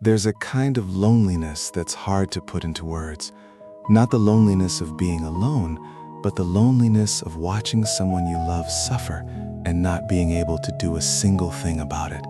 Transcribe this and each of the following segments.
There's a kind of loneliness that's hard to put into words. Not the loneliness of being alone, but the loneliness of watching someone you love suffer and not being able to do a single thing about it.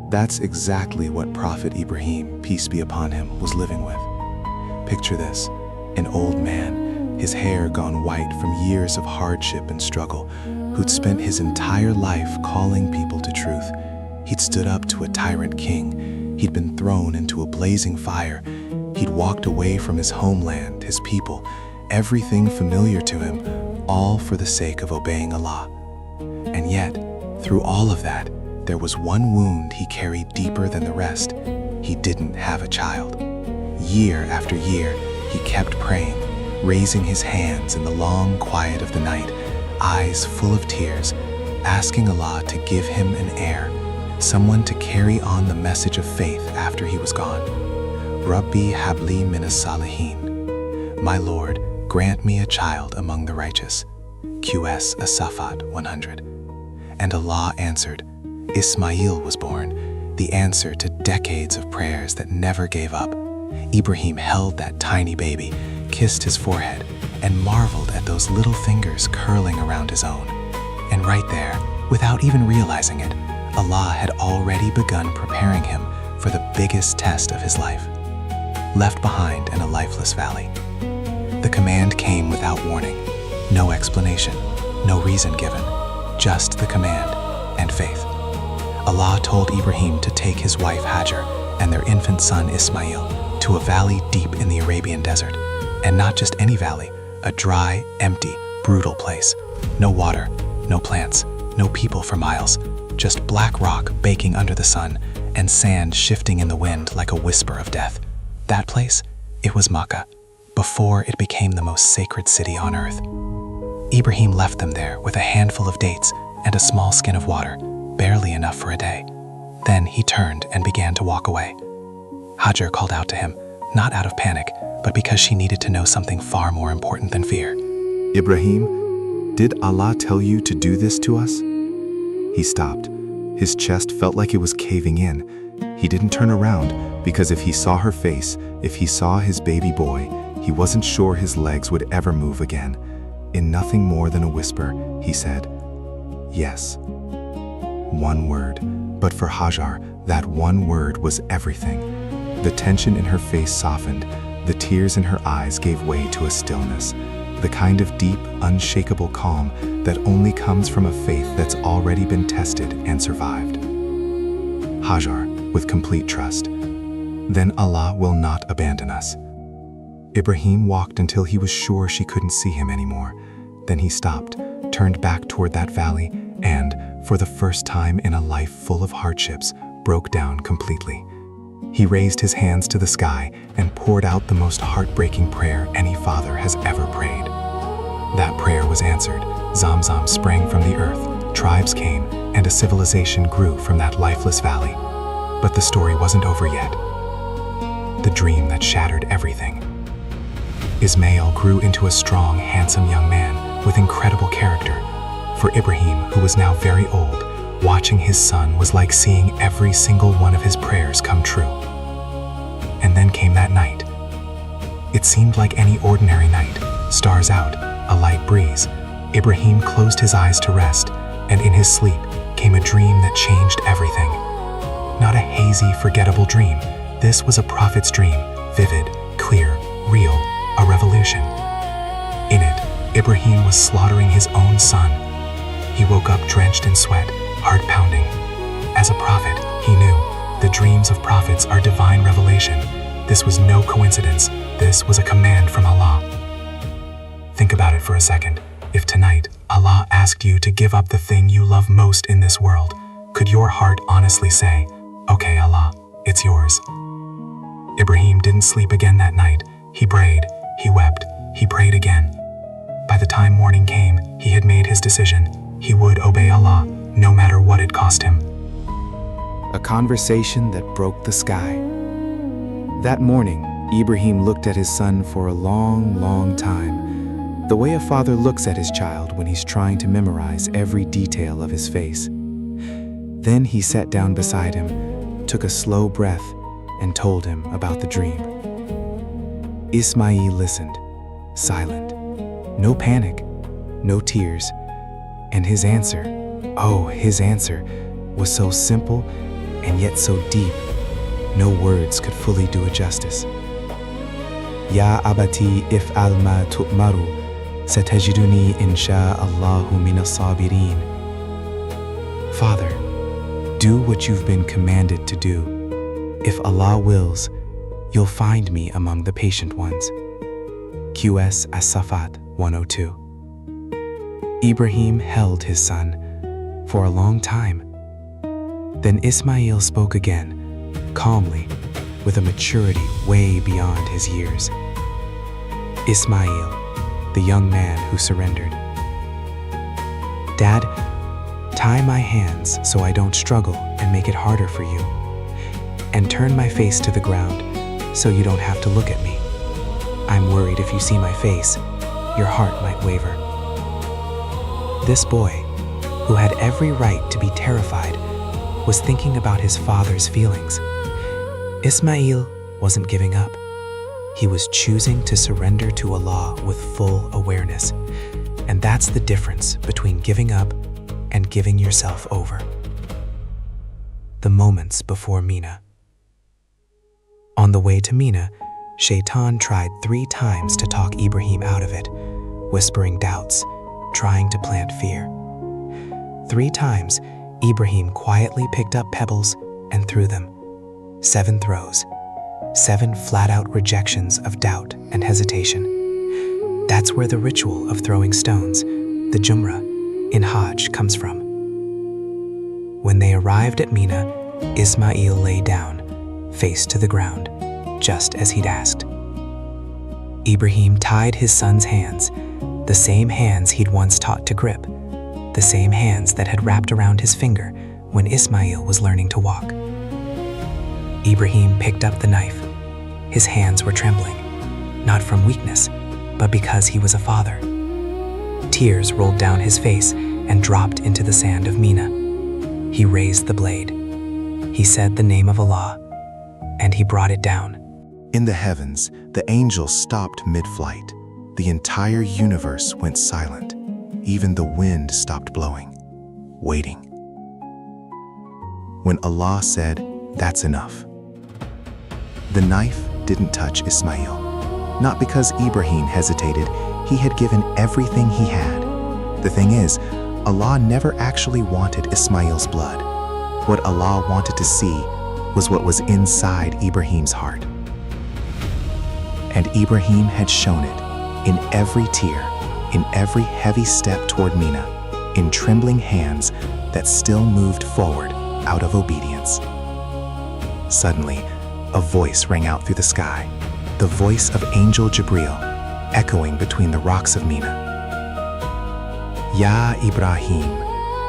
That's exactly what Prophet Ibrahim, peace be upon him, was living with. Picture this, an old man, his hair gone white from years of hardship and struggle, who'd spent his entire life calling people to truth. He'd stood up to a tyrant king. He'd been thrown into a blazing fire. He'd walked away from his homeland, his people, everything familiar to him, all for the sake of obeying Allah. And yet, through all of that, there was one wound he carried deeper than the rest. He didn't have a child. Year after year, he kept praying, raising his hands in the long quiet of the night, eyes full of tears, asking Allah to give him an heir, someone to carry on the message of faith after he was gone. Rabbi habli minas salihin. My Lord, grant me a child among the righteous. QS As-Safat 100. And Allah answered. Ismail was born, the answer to decades of prayers that never gave up. Ibrahim held that tiny baby, kissed his forehead, and marveled at those little fingers curling around his own. And right there, without even realizing it, Allah had already begun preparing him for the biggest test of his life. Left behind in a lifeless valley. The command came without warning, no explanation, no reason given, just the command and faith. Allah told Ibrahim to take his wife Hajar and their infant son Ismail to a valley deep in the Arabian desert. And not just any valley, a dry, empty, brutal place. No water, no plants, no people for miles, just black rock baking under the sun and sand shifting in the wind like a whisper of death. That place, it was Makkah, before it became the most sacred city on earth. Ibrahim left them there with a handful of dates and a small skin of water, barely enough for a day. Then he turned and began to walk away. Hajar called out to him, not out of panic, but because she needed to know something far more important than fear. Ibrahim, did Allah tell you to do this to us? He stopped. His chest felt like it was caving in. He didn't turn around because if he saw her face, if he saw his baby boy, he wasn't sure his legs would ever move again. In nothing more than a whisper, he said, yes. One word, but for Hajar, that one word was everything. The tension in her face softened, the tears in her eyes gave way to a stillness, the kind of deep, unshakable calm that only comes from a faith that's already been tested and survived. Hajar, with complete trust. Then Allah will not abandon us. Ibrahim walked until he was sure she couldn't see him anymore. Then he stopped, turned back toward that valley, and, for the first time in a life full of hardships, broke down completely. He raised his hands to the sky and poured out the most heartbreaking prayer any father has ever prayed. That prayer was answered. Zamzam sprang from the earth, tribes came, and a civilization grew from that lifeless valley. But the story wasn't over yet. The dream that shattered everything. Ismail grew into a strong, handsome young man with incredible character. For Ibrahim, who was now very old, watching his son was like seeing every single one of his prayers come true. And then came that night. It seemed like any ordinary night, stars out, a light breeze. Ibrahim closed his eyes to rest, and in his sleep came a dream that changed everything. Not a hazy, forgettable dream. This was a prophet's dream, vivid, clear, real, a revolution. In it, Ibrahim was slaughtering his own son. He woke up drenched in sweat, heart pounding. As a prophet, he knew the dreams of prophets are divine revelation. This was no coincidence. This was a command from Allah. Think about it for a second. If tonight Allah asked you to give up the thing you love most in this world, could your heart honestly say, "Okay, Allah, it's yours"? Ibrahim didn't sleep again that night. He prayed, he wept, he prayed again. By the time morning came, he had made his decision. He would obey Allah, no matter what it cost him. A conversation that broke the sky. That morning, Ibrahim looked at his son for a long, long time, the way a father looks at his child when he's trying to memorize every detail of his face. Then he sat down beside him, took a slow breath, and told him about the dream. Ismail listened, silent. No panic, no tears, and his answer, his answer was so simple and yet so deep, no words could fully do it justice. Ya abati if'al ma tu'maru, satajiduni insha'Allahu minas sabirin. Father, do what you've been commanded to do. If Allah wills, you'll find me among the patient ones. QS As-Safat 102. Ibrahim held his son for a long time. Then Ismail spoke again, calmly, with a maturity way beyond his years. Ismail, the young man who surrendered. Dad, tie my hands so I don't struggle and make it harder for you, and turn my face to the ground so you don't have to look at me. I'm worried if you see my face, your heart might waver. This boy, who had every right to be terrified, was thinking about his father's feelings. Ismail wasn't giving up. He was choosing to surrender to Allah with full awareness. And that's the difference between giving up and giving yourself over. The moments before Mina. On the way to Mina, Shaitan tried 3 times to talk Ibrahim out of it, whispering doubts, trying to plant fear. 3 times, Ibrahim quietly picked up pebbles and threw them. 7 throws, 7 flat-out rejections of doubt and hesitation. That's where the ritual of throwing stones, the Jumrah, in Hajj comes from. When they arrived at Mina, Ismail lay down, face to the ground, just as he'd asked. Ibrahim tied his son's hands, the same hands he'd once taught to grip, the same hands that had wrapped around his finger when Ismail was learning to walk. Ibrahim picked up the knife. His hands were trembling, not from weakness, but because he was a father. Tears rolled down his face and dropped into the sand of Mina. He raised the blade. He said the name of Allah, and he brought it down. In the heavens, the angels stopped mid-flight. The entire universe went silent. Even the wind stopped blowing, waiting. When Allah said, "That's enough." The knife didn't touch Ismail. Not because Ibrahim hesitated, he had given everything he had. The thing is, Allah never actually wanted Ismail's blood. What Allah wanted to see was what was inside Ibrahim's heart. And Ibrahim had shown it in every tear, in every heavy step toward Mina, in trembling hands that still moved forward out of obedience. Suddenly, a voice rang out through the sky, the voice of Angel Jibril, echoing between the rocks of Mina. Ya Ibrahim,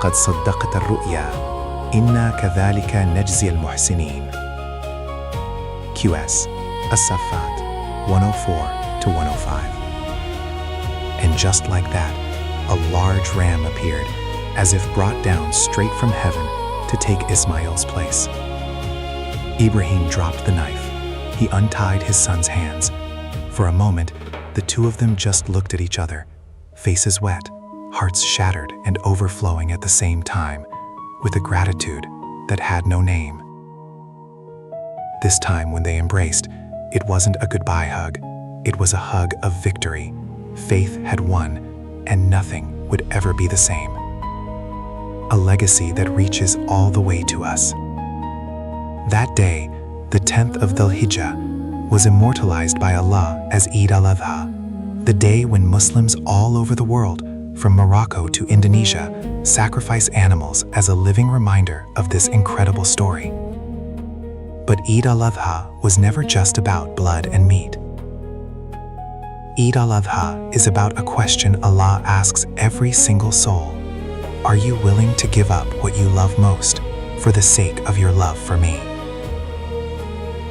qad saddaqta ar-ru'ya, inna kadhalika najzi al-muhsinin. QS, As-Safat, 104 to 105. And just like that, a large ram appeared, as if brought down straight from heaven to take Ismail's place. Ibrahim dropped the knife. He untied his son's hands. For a moment, the two of them just looked at each other, faces wet, hearts shattered and overflowing at the same time, with a gratitude that had no name. This time when they embraced, it wasn't a goodbye hug. It was a hug of victory. Faith had won, and nothing would ever be the same. A legacy that reaches all the way to us. That day, the 10th of Dhul Hijjah, was immortalized by Allah as Eid al-Adha, the day when Muslims all over the world, from Morocco to Indonesia, sacrifice animals as a living reminder of this incredible story. But Eid al-Adha was never just about blood and meat. Eid al-Adha is about a question Allah asks every single soul. Are you willing to give up what you love most for the sake of your love for me?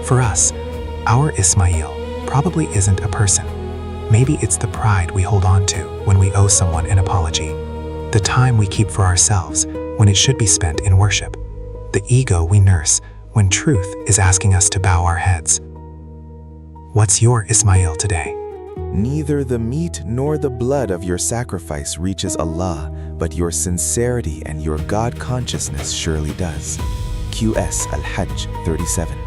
For us, our Ismail probably isn't a person. Maybe it's the pride we hold on to when we owe someone an apology, the time we keep for ourselves when it should be spent in worship, the ego we nurse when truth is asking us to bow our heads. What's your Ismail today? Neither the meat nor the blood of your sacrifice reaches Allah, but your sincerity and your God consciousness surely does. QS Al-Hajj 37.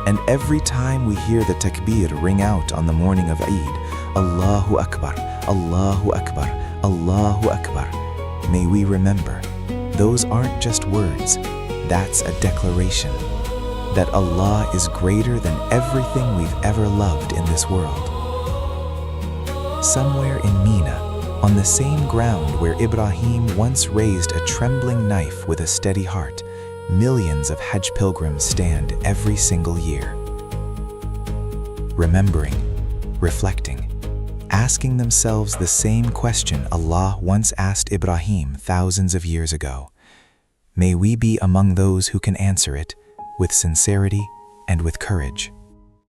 And every time we hear the takbir ring out on the morning of Eid, Allahu Akbar, Allahu Akbar, Allahu Akbar, may we remember, those aren't just words, that's a declaration that Allah is greater than everything we've ever loved in this world. Somewhere in Mina, on the same ground where Ibrahim once raised a trembling knife with a steady heart, millions of Hajj pilgrims stand every single year. Remembering, reflecting, asking themselves the same question Allah once asked Ibrahim thousands of years ago. May we be among those who can answer it with sincerity and with courage.